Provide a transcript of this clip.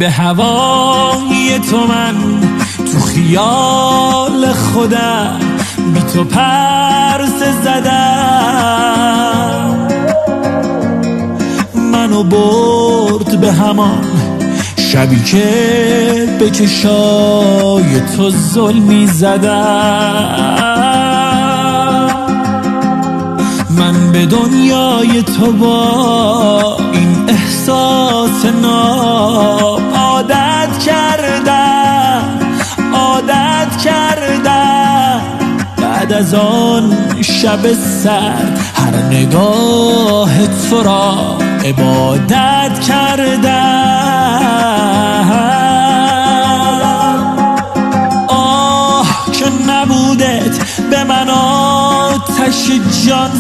به هوای تو من تو خیال خودم بی تو پرسه زدم. منو برد به همان شبی که به چشای تو ظلمی زدم. من به دنیای تو با این احساس ناب عادت کردم. بعد از آن شب سرد هر نگاه تو را عبادت کردم. آه که نبودت به من آتش جان